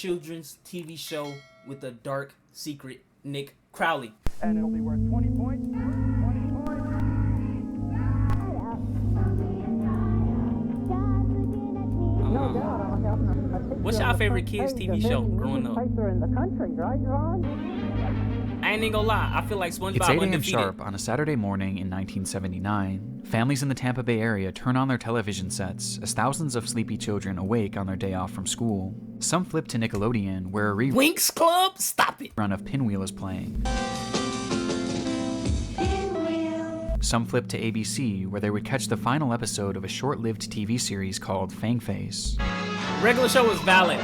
children's TV show with a dark secret Nick Crowley. And it'll be worth 20 points. 20 points. No doubt. What's your favorite kids TV show growing up? In the country, right, Ron? I ain't even gonna lie, I feel like SpongeBob It's 8 a.m. undefeated. sharp on a Saturday morning in 1979. Families in the Tampa Bay area turn on their television sets as thousands of sleepy children awake on their day off from school. Some flip to Nickelodeon, where a rerun Winx Club? Stop it. of Pinwheel is playing. Some flip to ABC, where they would catch the final episode of a short-lived TV series called Fangface. Regular show was valid.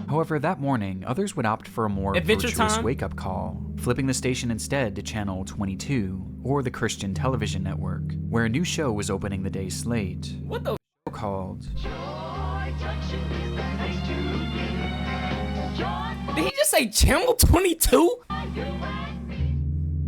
However, that morning, others would opt for a more Adventure virtuous Time? wake-up call, flipping the station instead to channel 22, or the Christian Television Network, where a new show was opening the day's slate. What the Called Did he just say Channel 22?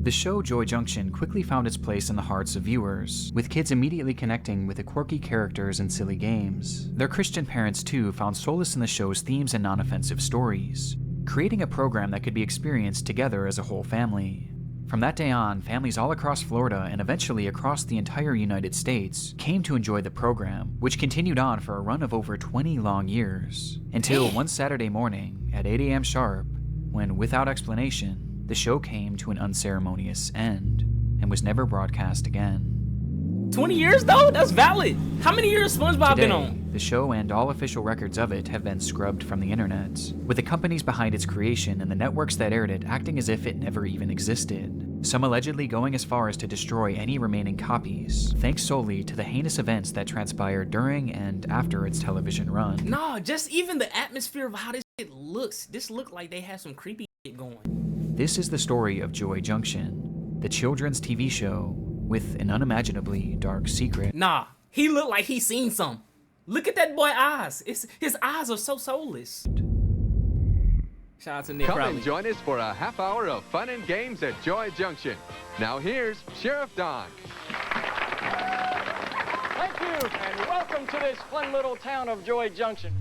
The show Joy Junction quickly found its place in the hearts of viewers, with kids immediately connecting with the quirky characters and silly games. Their Christian parents, too, found solace in the show's themes and non-offensive stories, creating a program that could be experienced together as a whole family. From that day on, families all across Florida and eventually across the entire United States came to enjoy the program, which continued on for a run of over 20 long years, until one Saturday morning at 8 a.m. sharp, when, without explanation, the show came to an unceremonious end and was never broadcast again. 20 years though? That's valid. How many years SpongeBob been Today, on? the show and all official records of it have been scrubbed from the internet, with the companies behind its creation and the networks that aired it acting as if it never even existed, some allegedly going as far as to destroy any remaining copies, thanks solely to the heinous events that transpired during and after its television run. Nah, just even the atmosphere of how this shit looks. This looked like they had some creepy shit going. This is the story of Joy Junction, the children's TV show with an unimaginably dark secret. Nah, he looked like he seen some. Look at that boy eyes. His eyes are so soulless. Shout out to Nick Come Crowley. and join us for a half hour of fun and games at Joy Junction. Now here's Sheriff Don. Thank you, and welcome to this fun little town of Joy Junction.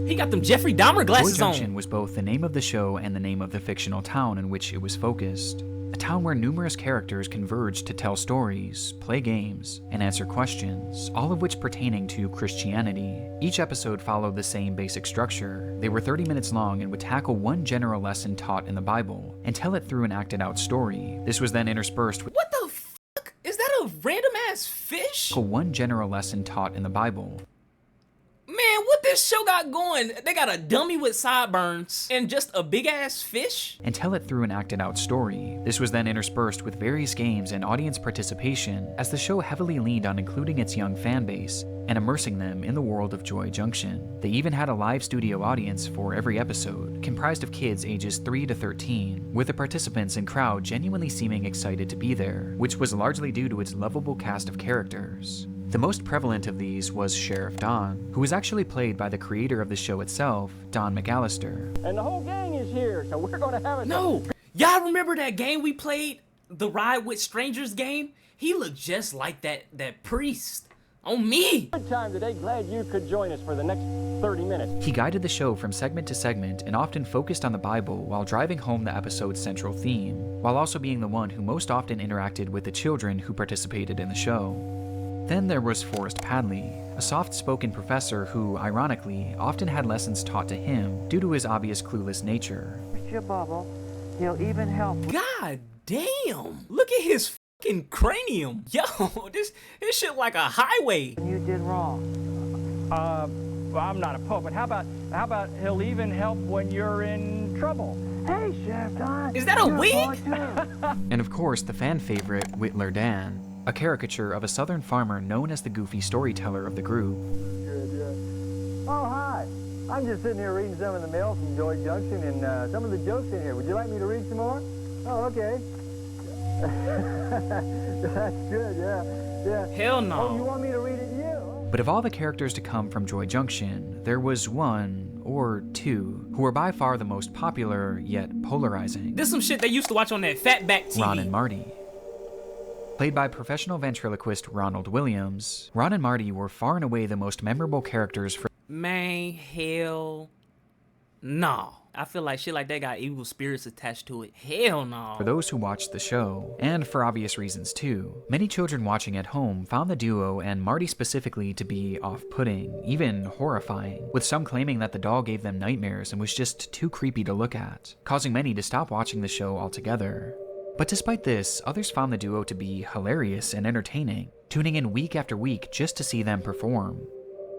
He got them Jeffrey Dahmer glasses Joy Junction on. was both the name of the show and the name of the fictional town in which it was focused. A town where numerous characters converged to tell stories, play games, and answer questions, all of which pertaining to Christianity. Each episode followed the same basic structure. They were 30 minutes long and would tackle one general lesson taught in the Bible and tell it through an acted-out story. This was then interspersed with What the fuck? Is that a random ass fish? one general lesson taught in the Bible. Man, what this show got going? They got a dummy with sideburns and just a big ass fish? And tell it through an acted-out story. This was then interspersed with various games and audience participation, as the show heavily leaned on including its young fan base and immersing them in the world of Joy Junction. They even had a live studio audience for every episode, comprised of kids ages 3 to 13, with the participants and crowd genuinely seeming excited to be there, which was largely due to its lovable cast of characters. The most prevalent of these was Sheriff Don, who was actually played by the creator of the show itself, Don McAllister. And the whole gang is here, so we're going to have a... No. Y'all remember that game we played? The Ride with Strangers game? He looked just like that priest. On me. Good time today. Glad you could join us for the next 30 minutes. He guided the show from segment to segment and often focused on the Bible while driving home the episode's central theme, while also being the one who most often interacted with the children who participated in the show. Then there was Forrest Padley, a soft-spoken professor who, ironically, often had lessons taught to him due to his obvious clueless nature. Your bubble. He'll even help. God damn. Look at his fucking cranium. Yo, this shit like a highway. You did wrong. Well, I'm not a pope, but how about he'll even help when you're in trouble? Hey, Sheriff Don. Is that a You're wig? boy, too. And of course, the fan favorite, Whittler Dan, a caricature of a southern farmer known as the goofy storyteller of the group. Good, yeah. Oh, hi. I'm just sitting here reading some of the mail from Joy Junction and some of the jokes in here. Would you like me to read some more? Oh, okay. That's good, yeah. Hell no. Oh, you want me to read it to you? But of all the characters to come from Joy Junction, there was one, or two, who were by far the most popular, yet polarizing. This some shit they used to watch on that Fatback TV. Ron and Marty. Played by professional ventriloquist Ronald Williams, Ron and Marty were far and away the most memorable characters for Man, hell No. I feel like shit like that got evil spirits attached to it. Hell no. For those who watched the show, and for obvious reasons too, many children watching at home found the duo and Marty specifically to be off-putting, even horrifying, with some claiming that the doll gave them nightmares and was just too creepy to look at, causing many to stop watching the show altogether. But despite this, others found the duo to be hilarious and entertaining, tuning in week after week just to see them perform.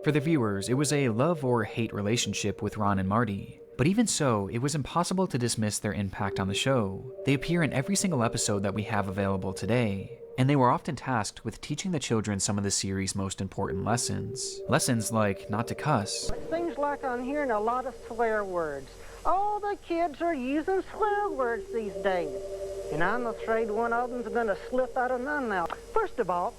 For the viewers, it was a love or hate relationship with Ron and Marty. But even so, it was impossible to dismiss their impact on the show. They appear in every single episode that we have available today, and they were often tasked with teaching the children some of the series' most important lessons. Lessons like not to cuss. It seems like I'm hearing a lot of swear words. All the kids are using swear words these days. And I'm afraid one of them's going to slip out of my mouth. First of all,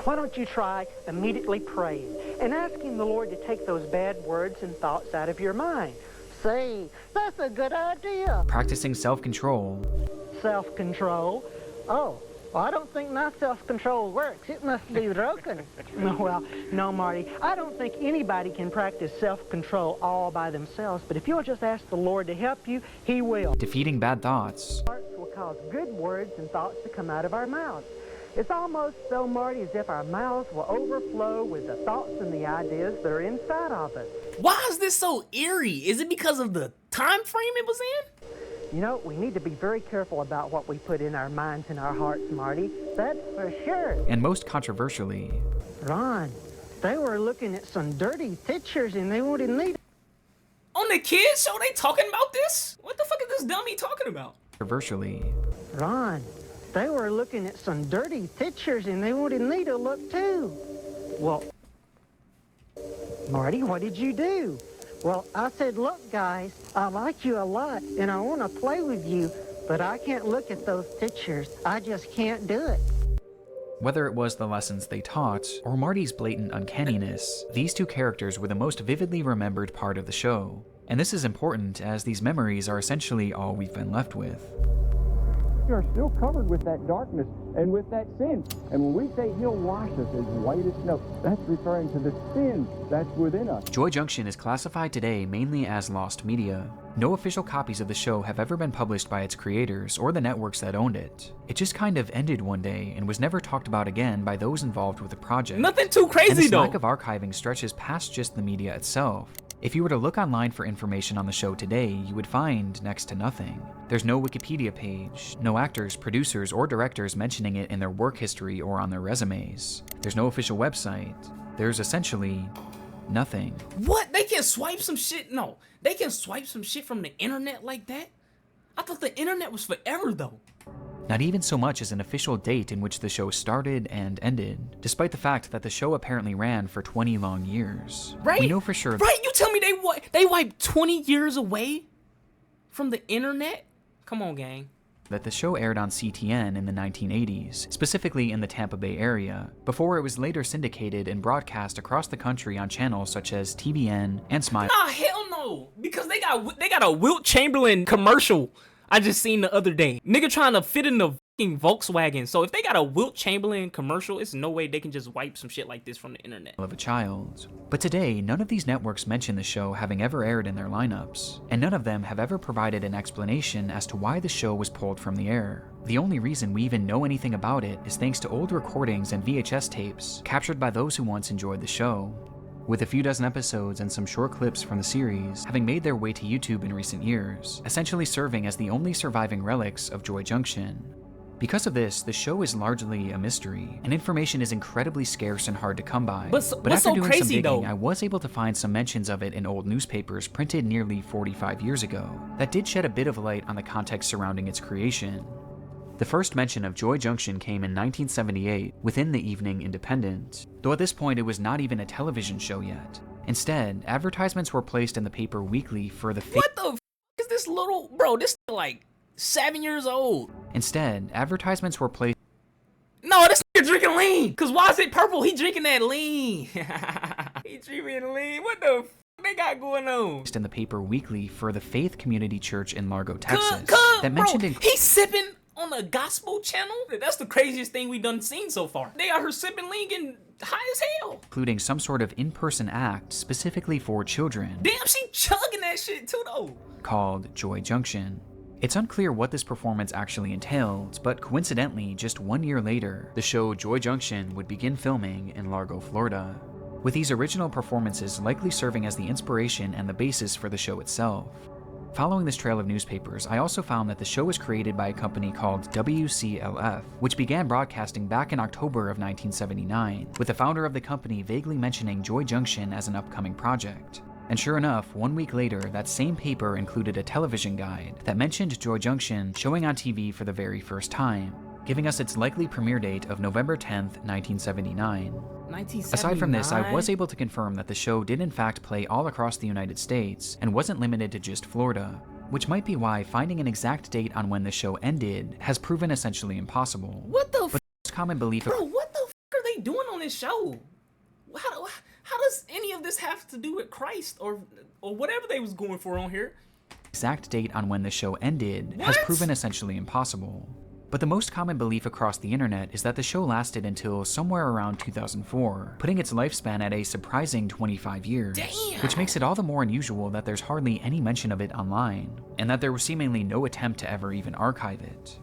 why don't you try immediately praying and asking the Lord to take those bad words and thoughts out of your mind. Say, that's a good idea. Practicing self-control. Self-control? Oh, well, I don't think my self-control works. It must be broken. Well, no, Marty. I don't think anybody can practice self-control all by themselves, but if you'll just ask the Lord to help you, He will. Defeating bad thoughts. Hearts will cause good words and thoughts to come out of our mouths. It's almost so, Marty, as if our mouths will overflow with the thoughts and the ideas that are inside of us. Why is this so eerie? Is it because of the time frame it was in? You know, we need to be very careful about what we put in our minds and our hearts, Marty. That's for sure. And most controversially, Ron, they were looking at some dirty pictures and they wanted me to... On the kids show, they talking about this? What the fuck is this dummy talking about? controversially. Ron, they were looking at some dirty pictures and they wanted me to look too. Well, Marty, what did you do? Well, I said, look, guys, I like you a lot and I want to play with you, but I can't look at those pictures. I just can't do it. Whether it was the lessons they taught, or Marty's blatant uncanniness, these two characters were the most vividly remembered part of the show. And this is important as these memories are essentially all we've been left with. We are still covered with that darkness and with that sin. And when we say he'll wash us as white as snow, that's referring to the sin that's within us. Joy Junction is classified today mainly as lost media. No official copies of the show have ever been published by its creators or the networks that owned it. It just kind of ended one day and was never talked about again by those involved with the project. Nothing too crazy and this though. lack of archiving stretches past just the media itself. If you were to look online for information on the show today, you would find next to nothing. There's no Wikipedia page, no actors, producers, or directors mentioning it in their work history or on their resumes. There's no official website. There's essentially nothing. What? They can swipe some shit? No. They can swipe some shit from the internet like that? I thought the internet was forever though. Not even so much as an official date in which the show started and ended, despite the fact that the show apparently ran for 20 long years. Right? We know for sure. Right? You tell me they wiped 20 years away from the internet? Come on, gang. That the show aired on CTN in the 1980s, specifically in the Tampa Bay area, before it was later syndicated and broadcast across the country on channels such as TBN and Smile. Nah, hell no. Because they got a Wilt Chamberlain commercial I just seen the other day. Nigga trying to fit in the fucking Volkswagen. So if they got a Wilt Chamberlain commercial, it's no way they can just wipe some shit like this from the internet. Of a child. But today, none of these networks mention the show having ever aired in their lineups, and none of them have ever provided an explanation as to why the show was pulled from the air. The only reason we even know anything about it is thanks to old recordings and VHS tapes captured by those who once enjoyed the show. With a few dozen episodes and some short clips from the series having made their way to YouTube in recent years, essentially serving as the only surviving relics of Joy Junction. Because of this, the show is largely a mystery, and information is incredibly scarce and hard to come by. But after so doing crazy, some digging, though? I was able to find some mentions of it in old newspapers printed nearly 45 years ago that did shed a bit of light on the context surrounding its creation. The first mention of Joy Junction came in 1978 within the Evening Independent, though at this point it was not even a television show yet. Instead, advertisements were placed in the paper weekly for the What the f is this little bro? This like 7 years old. Instead, advertisements were placed No, this nigga drinking lean. Cause why is it purple? He drinking that lean. He drinking lean. What the f they got going on? in the paper weekly for the Faith Community Church in Largo, Texas. Bro, he's sipping on the gospel channel? That's the craziest thing we done seen so far. They out here sipping lean, getting high as hell. Including some sort of in-person act specifically for children. Damn, she chugging that shit too though. Called Joy Junction. It's unclear what this performance actually entailed, but coincidentally, just 1 year later, the show Joy Junction would begin filming in Largo, Florida, with these original performances likely serving as the inspiration and the basis for the show itself. Following this trail of newspapers, I also found that the show was created by a company called WCLF, which began broadcasting back in October of 1979, with the founder of the company vaguely mentioning Joy Junction as an upcoming project. And sure enough, 1 week later, that same paper included a television guide that mentioned Joy Junction showing on TV for the very first time, giving us its likely premiere date of November 10th, 1979. 1979? Aside from this, I was able to confirm that the show did in fact play all across the United States and wasn't limited to just Florida, which might be why finding an exact date on when the show ended has proven essentially impossible. What the But the most common belief Bro, what the are they doing on this show? How does any of this have to do with Christ or whatever they was going for on here? Exact date on when the show ended has proven essentially impossible. But the most common belief across the internet is that the show lasted until somewhere around 2004, putting its lifespan at a surprising 25 years. Damn. Which makes it all the more unusual that there's hardly any mention of it online, and that there was seemingly no attempt to ever even archive it.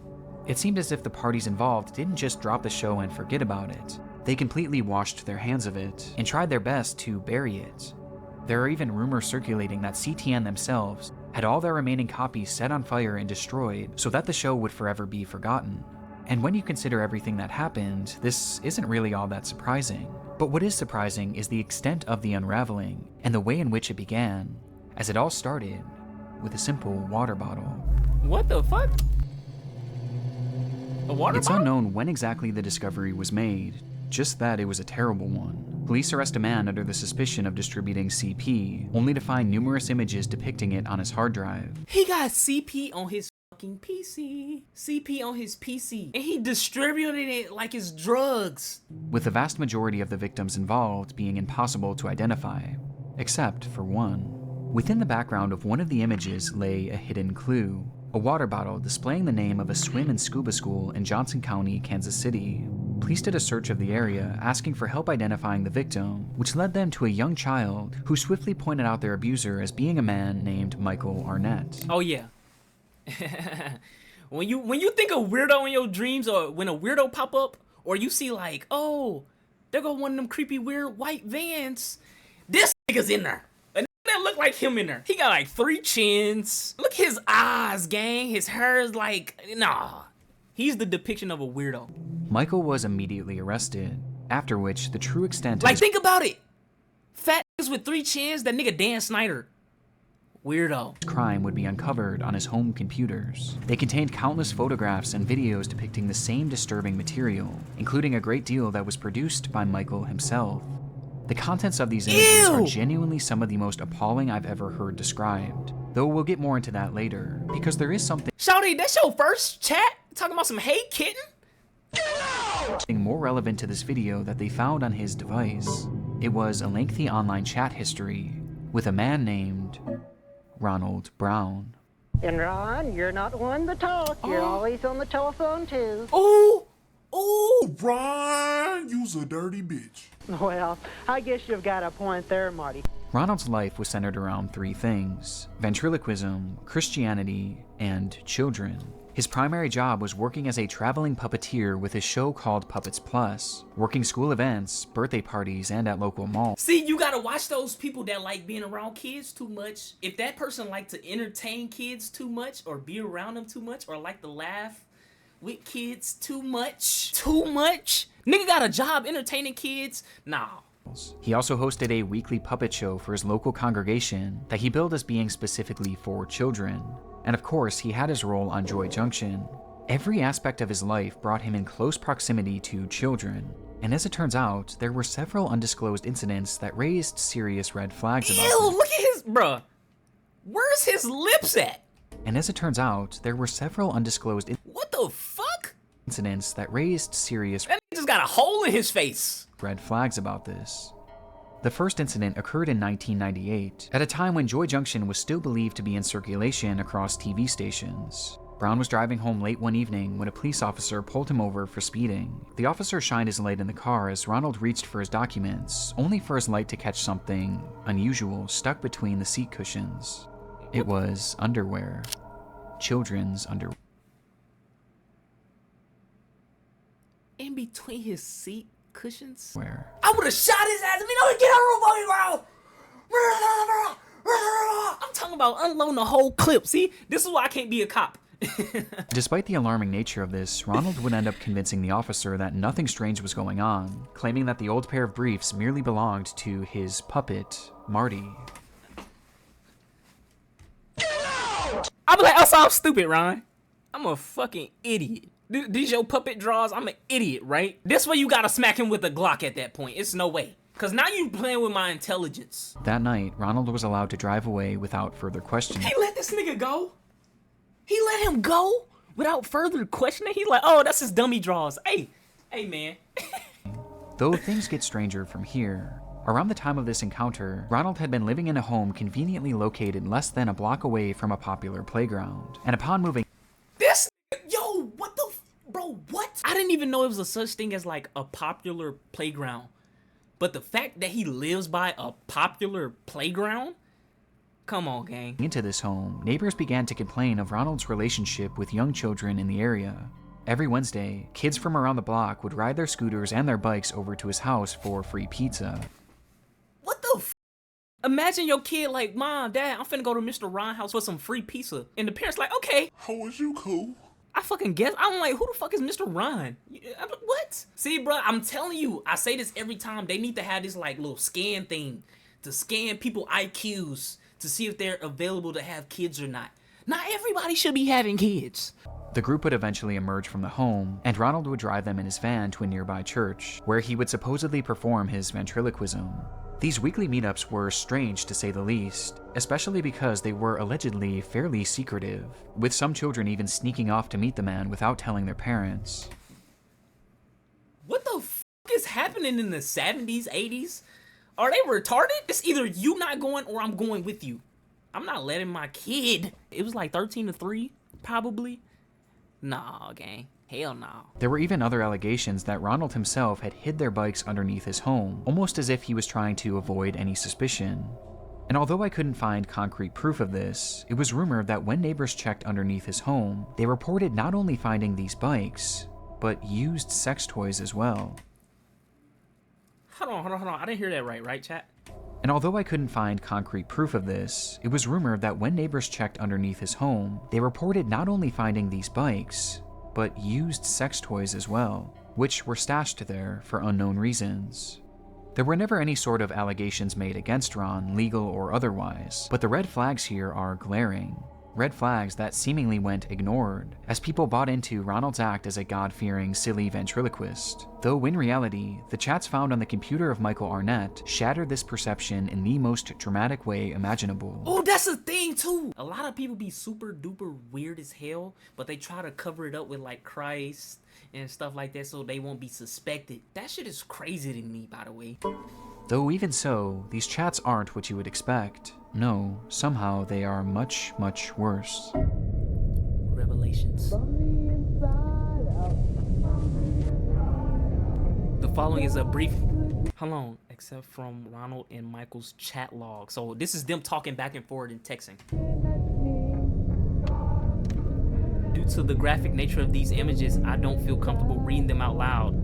It seemed as if the parties involved didn't just drop the show and forget about it. They completely washed their hands of it, and tried their best to bury it. There are even rumors circulating that CTN themselves had all their remaining copies set on fire and destroyed so that the show would forever be forgotten. And when you consider everything that happened, this isn't really all that surprising. But what is surprising is the extent of the unraveling, and the way in which it began, as it all started with a simple water bottle. What the fuck? A water It's bottle? unknown when exactly the discovery was made, just that it was a terrible one. Police arrest a man under the suspicion of distributing CP, only to find numerous images depicting it on his hard drive. He got CP on his fucking PC. CP on his PC. And he distributed it like it's drugs. With the vast majority of the victims involved being impossible to identify, except for one. Within the background of one of the images lay a hidden clue, a water bottle displaying the name of a swim and scuba school in Johnson County, Kansas City. Police did a search of the area, asking for help identifying the victim, which led them to a young child who swiftly pointed out their abuser as being a man named Michael Arnett. Oh yeah. when you think of weirdo in your dreams, or when a weirdo pop up, or you see like, oh, there go one of them creepy weird white vans, this nigga's in there. A nigga that look like him in there. He got like 3 chins. Look his eyes, gang. His hair is like, nah. He's the depiction of a weirdo. Michael was immediately arrested, after which the true extent of Like, his think about it. Fat niggas with 3 chins, that nigga Dan Snyder. Weirdo. crime would be uncovered on his home computers. They contained countless photographs and videos depicting the same disturbing material, including a great deal that was produced by Michael himself. The contents of these images are genuinely some of the most appalling I've ever heard described, though we'll get more into that later, because there is something Shawty, that's your first chat? Talking about some hate kitten? more relevant to this video that they found on his device. It was a lengthy online chat history with a man named Ronald Brown. And Ron, you're not one to talk. You're always on the telephone, too. Ooh, ooh. Ron, you's a dirty bitch. Well, I guess you've got a point there, Marty. Ronald's life was centered around 3 things: ventriloquism, Christianity, and children. His primary job was working as a traveling puppeteer with a show called Puppets Plus, working school events, birthday parties, and at local malls. See, you gotta watch those people that like being around kids too much. If that person like to entertain kids too much, or be around them too much, or like to laugh with kids too much, nigga got a job entertaining kids? Nah. He also hosted a weekly puppet show for his local congregation that he billed as being specifically for children. And of course, he had his role on Joy Junction. Every aspect of his life brought him in close proximity to children. And as it turns out, there were several undisclosed incidents that raised serious red flags about him. Ew, look at his, bruh. Where's his lips at? And as it turns out, there were several undisclosed What the fuck? incidents that raised serious That nigga just got a hole in his face. red flags about this. The first incident occurred in 1998, at a time when Joy Junction was still believed to be in circulation across TV stations. Brown was driving home late one evening when a police officer pulled him over for speeding. The officer shined his light in the car as Ronald reached for his documents, only for his light to catch something unusual stuck between the seat cushions. It was underwear. Children's underwear. In between his seat cushions? Where? I would have shot his ass. I mean, no, get out of the bro. I'm talking about unloading the whole clip. See, this is why I can't be a cop. Despite the alarming nature of this, Ronald would end up convincing the officer that nothing strange was going on, claiming that the old pair of briefs merely belonged to his puppet, Marty. I'll be like, oh, so I'm stupid, Ron. I'm a fucking idiot. These your puppet draws? I'm an idiot, right? This way you gotta smack him with a Glock at that point. It's no way. Cause now you playing with my intelligence. That night, Ronald was allowed to drive away without further questioning. He let this nigga go? He let him go without further questioning? He's like, oh, that's his dummy draws. Hey man. Though things get stranger from here. Around the time of this encounter, Ronald had been living in a home conveniently located less than a block away from a popular playground. And upon moving... This... Yo, what the... Bro, what? I didn't even know it was a such thing as like a popular playground. But the fact that he lives by a popular playground? Come on, gang. Into this home, neighbors began to complain of Ronald's relationship with young children in the area. Every Wednesday, kids from around the block would ride their scooters and their bikes over to his house for free pizza. What the f? Imagine your kid like, Mom, Dad, I'm finna go to Mr. Ron's house for some free pizza. And the parents like, okay. How was you cool? I fucking guess. I'm like, who the fuck is Mr. Ron? What? See, bro, I'm telling you, I say this every time. They need to have this like little scan thing to scan people IQs to see if they're available to have kids or not. Not everybody should be having kids. The group would eventually emerge from the home, and Ronald would drive them in his van to a nearby church, where he would supposedly perform his ventriloquism. These weekly meetups were strange to say the least, especially because they were allegedly fairly secretive, with some children even sneaking off to meet the man without telling their parents. What the f is happening in the 70s, 80s? Are they retarded? It's either you not going or I'm going with you. I'm not letting my kid. It was like 13 to 3, probably. Nah, gang. Hell no. There were even other allegations that Ronald himself had hid their bikes underneath his home, almost as if he was trying to avoid any suspicion. And although I couldn't find concrete proof of this, it was rumored that when neighbors checked underneath his home, they reported not only finding these bikes, but used sex toys as well. Hold on. I didn't hear that right, chat? And although I couldn't find concrete proof of this, it was rumored that when neighbors checked underneath his home, they reported not only finding these bikes, but used sex toys as well, which were stashed there for unknown reasons. There were never any sort of allegations made against Ron, legal or otherwise, but the red flags here are glaring. Red flags that seemingly went ignored, as people bought into Ronald's act as a God-fearing, silly ventriloquist. Though in reality, the chats found on the computer of Michael Arnett shattered this perception in the most dramatic way imaginable. Oh, that's the thing too. A lot of people be super duper weird as hell, but they try to cover it up with like Christ and stuff like that so they won't be suspected. That shit is crazy to me, by the way. Though even so, these chats aren't what you would expect. No, somehow they are much, much worse. Revelations. The following is a brief, hold on, except from Ronald and Michael's chat log. So this is them talking back and forth and texting. Due to the graphic nature of these images, I don't feel comfortable reading them out loud.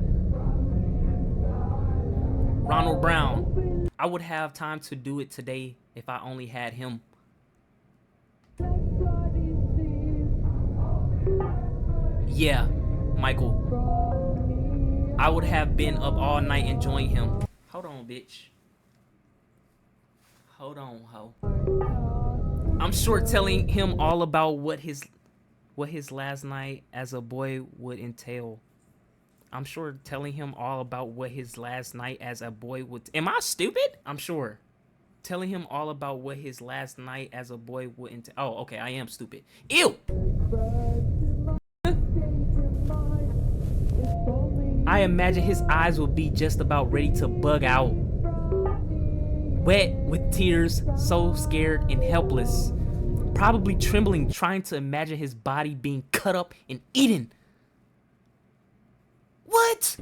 Ronald Brown, I would have time to do it today if I only had him. Yeah, Michael. I would have been up all night enjoying him. Hold on, bitch. Hold on, ho. I'm sure telling him all about what his last night as a boy would entail. I'm sure telling him all about what his last night as a boy would... Am I stupid? I'm sure. Telling him all about what his last night as a boy would entail. Oh, okay, I am stupid. Ew! I imagine his eyes will be just about ready to bug out. Wet with tears, so scared and helpless. probably trembling, trying to imagine his body being cut up and eaten. What?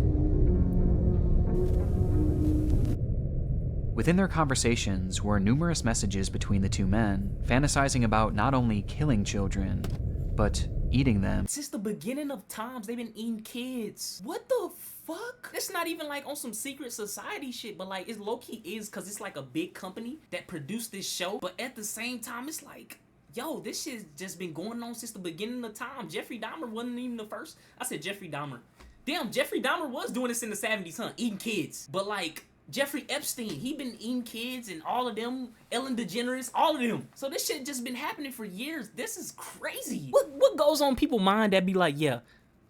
Within their conversations were numerous messages between the two men, fantasizing about not only killing children, but eating them. Since the beginning of times, they've been eating kids. What the fuck? It's not even like on some secret society shit, but like, it's low-key is because it's like a big company that produced this show, but at the same time, it's like, yo, this shit's just been going on since the beginning of time. Jeffrey Dahmer wasn't even the first. I said Jeffrey Dahmer. Damn, Jeffrey Dahmer was doing this in the 70s, huh? Eating kids. But like, Jeffrey Epstein, he been eating kids and all of them, Ellen DeGeneres, all of them. So this shit just been happening for years. This is crazy. What goes on people's mind that be like, yeah,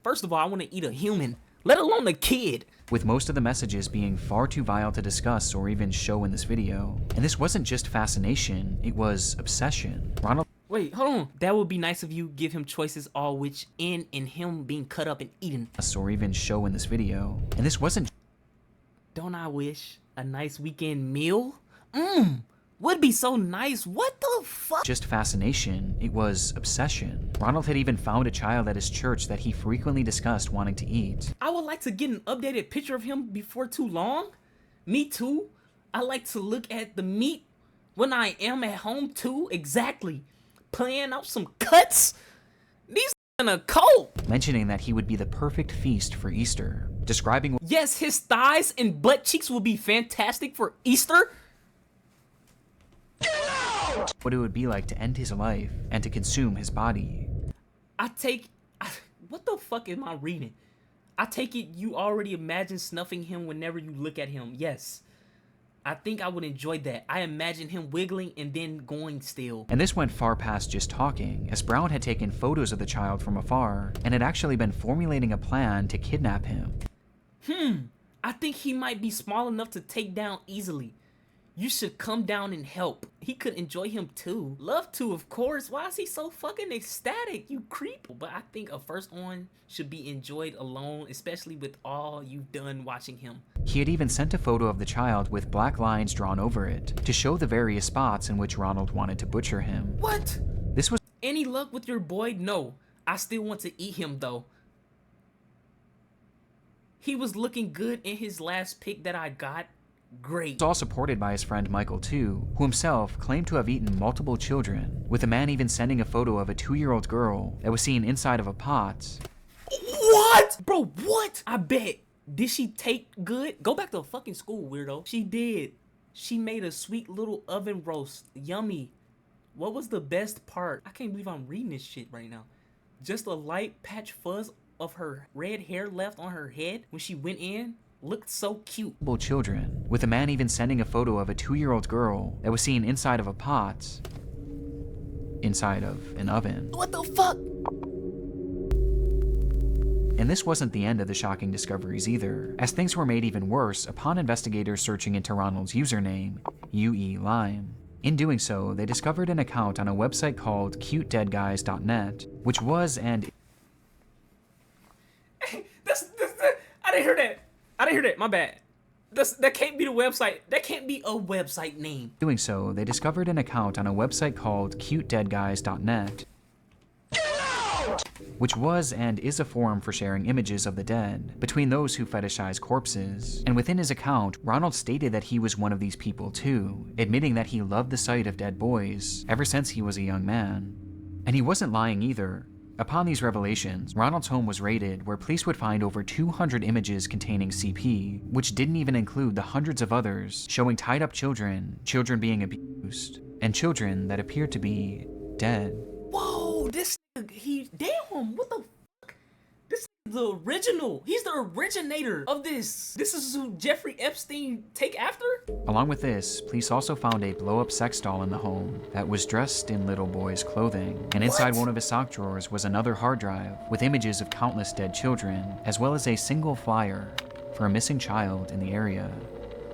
first of all, I want to eat a human, let alone a kid. With most of the messages being far too vile to discuss or even show in this video. And this wasn't just fascination, it was obsession. Ronald Wait, hold on. That would be nice of you. Give him choices, all which end in him being cut up and eaten. or even show in this video. And this wasn't Don't I wish a nice weekend meal? Would be so nice. What the fuck? just fascination, it was obsession. Ronald had even found a child at his church that he frequently discussed wanting to eat. I would like to get an updated picture of him before too long. Me too. I like to look at the meat when I am at home too. Exactly. Playing out some cuts. These in a cult. Mentioning that he would be the perfect feast for Easter. Describing Yes, his thighs and butt cheeks will be fantastic for Easter. what it would be like to end his life and to consume his body. What the fuck am I reading? I take it you already imagine snuffing him whenever you look at him. Yes. I think I would enjoy that. I imagine him wiggling and then going still. And this went far past just talking, as Brown had taken photos of the child from afar and had actually been formulating a plan to kidnap him. I think he might be small enough to take down easily. You should come down and help. He could enjoy him too. Love to, of course. Why is he so fucking ecstatic? You creep. But I think a first one should be enjoyed alone, especially with all you've done watching him. He had even sent a photo of the child with black lines drawn over it to show the various spots in which Ronald wanted to butcher him. What? This was Any luck with your boy? No. I still want to eat him though. He was looking good in his last pic that I got. Great. all supported by his friend Michael too, who himself claimed to have eaten multiple children, with a man even sending a photo of a 2-year-old girl that was seen inside of a pot. What? Bro, what? I bet. Did she take good? Go back to fucking school, weirdo. She did. She made a sweet little oven roast. Yummy. What was the best part? I can't believe I'm reading this shit right now. Just a light patch fuzz of her red hair left on her head when she went in. Looked so cute. Children, with a man even sending a photo of a 2-year-old girl that was seen inside of a pot, inside of an oven. What the fuck? And this wasn't the end of the shocking discoveries either, as things were made even worse upon investigators searching into Ronald's username, UE Lime. In doing so, they discovered an account on a website called cutedeadguys.net, which was and I didn't hear that. I didn't hear that. My bad. That can't be the website. That can't be a website name. doing so, they discovered an account on a website called cutedeadguys.net, which was and is a forum for sharing images of the dead between those who fetishize corpses. And within his account, Ronald stated that he was one of these people too, admitting that he loved the sight of dead boys ever since he was a young man. And he wasn't lying either. Upon these revelations, Ronald's home was raided, where police would find over 200 images containing CP, which didn't even include the hundreds of others showing tied up children, children being abused, and children that appeared to be dead. Whoa, this nigga, damn, what the fuck? This is the original. He's the originator of this. This is who Jeffrey Epstein take after? Along with this, police also found a blow-up sex doll in the home that was dressed in little boy's clothing, and inside one of his sock drawers was another hard drive with images of countless dead children, as well as a single flyer for a missing child in the area.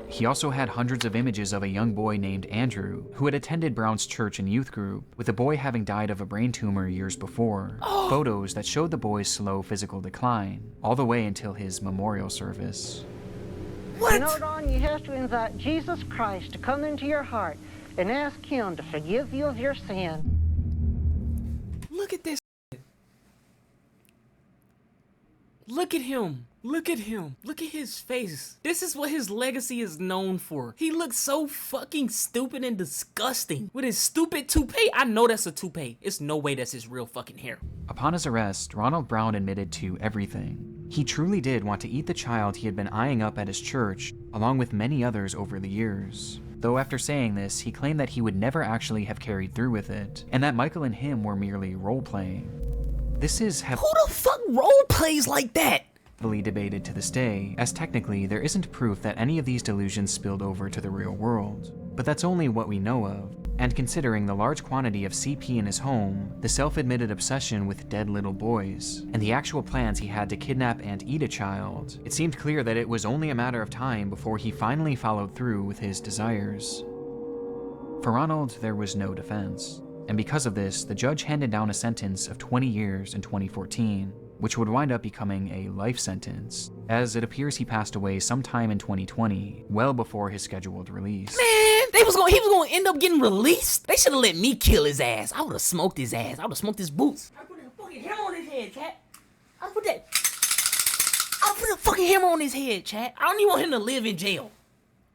He also had hundreds of images of a young boy named Andrew, who had attended Brown's church and youth group, with the boy having died of a brain tumor years before. Photos that showed the boy's slow physical decline, all the way until his memorial service. You know, Don, you have to invite Jesus Christ to come into your heart and ask Him to forgive you of your sin. Look at this. Look at him. Look at him. Look at his face. This is what his legacy is known for. He looks so fucking stupid and disgusting with his stupid toupee. I know that's a toupee. It's no way that's his real fucking hair. Upon his arrest, Ronald Brown admitted to everything. He truly did want to eat the child he had been eyeing up at his church, along with many others over the years. Though after saying this, he claimed that he would never actually have carried through with it, and that Michael and him were merely role-playing. This is Who the fuck role plays like that? heavily debated to this day, as technically there isn't proof that any of these delusions spilled over to the real world. But that's only what we know of, and considering the large quantity of CP in his home, the self-admitted obsession with dead little boys, and the actual plans he had to kidnap and eat a child, it seemed clear that it was only a matter of time before he finally followed through with his desires. For Ronald, there was no defense, and because of this, the judge handed down a sentence of 20 years in 2014, which would wind up becoming a life sentence, as it appears he passed away sometime in 2020, well before his scheduled release. Man, he was gonna end up getting released. They should have let me kill his ass. I would have smoked his ass. I would have smoked his boots. I put a fucking hammer on his head, chat. I'll put a fucking hammer on his head, chat. I don't even want him to live in jail.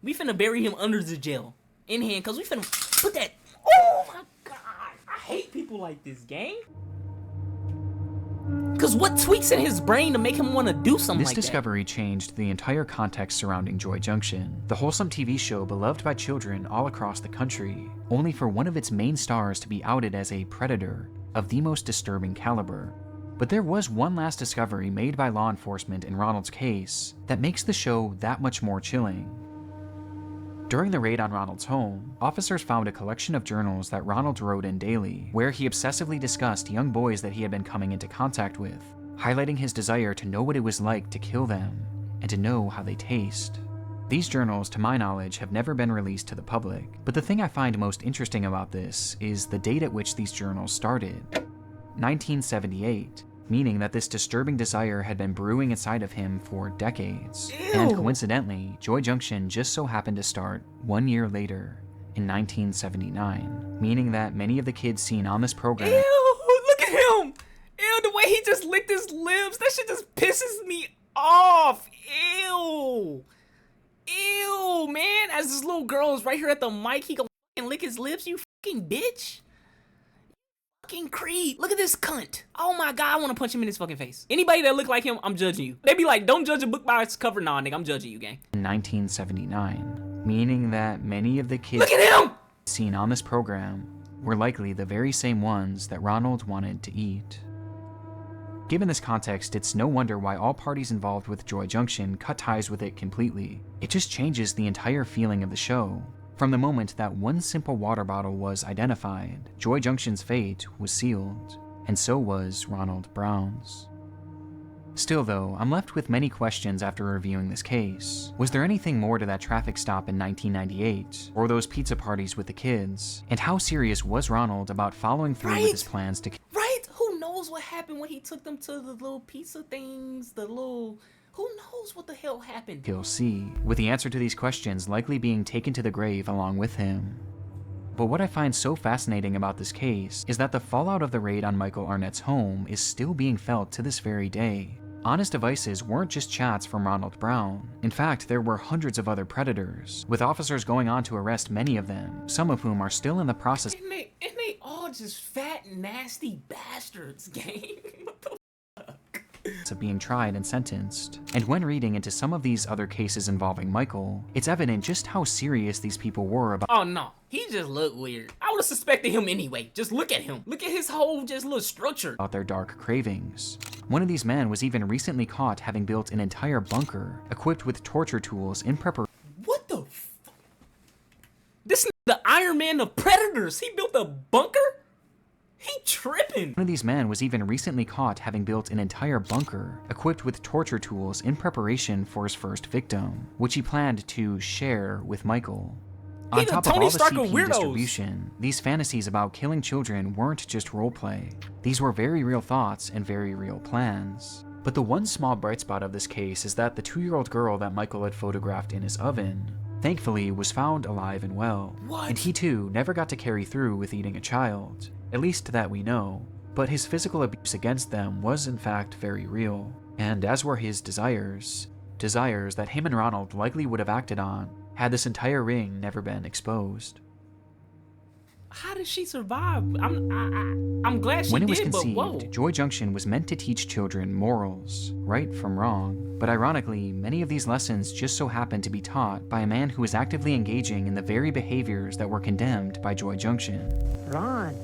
We finna bury him under the jail. In hand, cause we finna put that. Oh my god. I hate people like this, gang. Cause what tweaks in his brain to make him want to do something like that? This discovery changed the entire context surrounding Joy Junction, the wholesome TV show beloved by children all across the country, only for one of its main stars to be outed as a predator of the most disturbing caliber. But there was one last discovery made by law enforcement in Ronald's case that makes the show that much more chilling. During the raid on Ronald's home, officers found a collection of journals that Ronald wrote in daily, where he obsessively discussed young boys that he had been coming into contact with, highlighting his desire to know what it was like to kill them, and to know how they taste. These journals, to my knowledge, have never been released to the public, but the thing I find most interesting about this is the date at which these journals started. 1978. Meaning that this disturbing desire had been brewing inside of him for decades. Ew. And coincidentally, Joy Junction just so happened to start 1 year later, in 1979, meaning that many of the kids seen on this program— Ew, look at him! Ew, the way he just licked his lips, that shit just pisses me off! Ew! Ew, man, as this little girl is right here at the mic, he gonna fucking lick his lips, you fucking bitch! Fucking creep. Look at this cunt. Oh my god, I want to punch him in his fucking face. Anybody that look like him, I'm judging you. They be like, don't judge a book by its cover. Nah, nigga, I'm judging you, gang. in 1979, meaning that many of the kids Look at him! seen on this program were likely the very same ones that Ronald wanted to eat. Given this context, it's no wonder why all parties involved with Joy Junction cut ties with it completely. It just changes the entire feeling of the show. From the moment that one simple water bottle was identified, Joy Junction's fate was sealed, and so was Ronald Brown's. Still though, I'm left with many questions after reviewing this case. Was there anything more to that traffic stop in 1998, or those pizza parties with the kids? And how serious was Ronald about following through with his plans to— Right? Who knows what happened when he took them to the little pizza things, who knows what the hell happened? kill C, with the answer to these questions likely being taken to the grave along with him. But what I find so fascinating about this case is that the fallout of the raid on Michael Arnett's home is still being felt to this very day. Honest devices weren't just chats from Ronald Brown. In fact, there were hundreds of other predators, with officers going on to arrest many of them, some of whom are still in the process And they all just fat, nasty bastards, gang. What the of being tried and sentenced. And when reading into some of these other cases involving Michael, it's evident just how serious these people were about— Oh no, he just looked weird. I would have suspected him anyway. Just look at him. Look at his whole just little structure. their dark cravings. One of these men was even recently caught having built an entire bunker equipped with torture tools in preparation. What the fuck? This is the Iron Man of Predators. He built a bunker? He tripping. One of these men was even recently caught having built an entire bunker equipped with torture tools in preparation for his first victim, which he planned to share with Michael. He On the top of Tony all the Stark of CP weirdos. distribution, these fantasies about killing children weren't just roleplay. These were very real thoughts and very real plans. But the one small bright spot of this case is that the 2-year-old girl that Michael had photographed in his oven, thankfully, was found alive and well. What? And he too never got to carry through with eating a child, at least that we know. but his physical abuse against them was in fact very real, and as were his desires that him and Ronald likely would have acted on had this entire ring never been exposed. How did she survive? I'm glad she When it was did, but whoa. conceived, Joy Junction was meant to teach children morals, right from wrong. But ironically, many of these lessons just so happened to be taught by a man who was actively engaging in the very behaviors that were condemned by Joy Junction. Ron,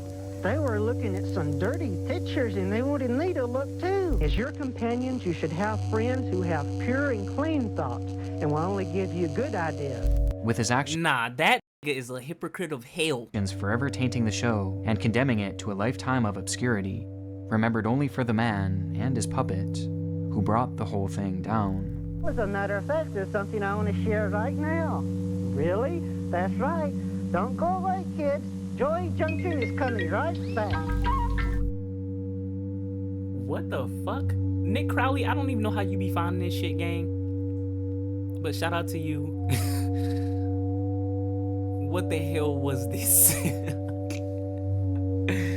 they were looking at some dirty pictures and they wanted me to look too. As your companions, you should have friends who have pure and clean thoughts and will only give you good ideas. With his actions Nah, that nigga is a hypocrite of hell. forever tainting the show and condemning it to a lifetime of obscurity, remembered only for the man and his puppet who brought the whole thing down. As a matter of fact, there's something I want to share right now. Really? That's right. Don't go away, kids. Joy Junction is coming right back. What the fuck? Nick Crowley, I don't even know how you be finding this shit, gang. But shout out to you. What the hell was this?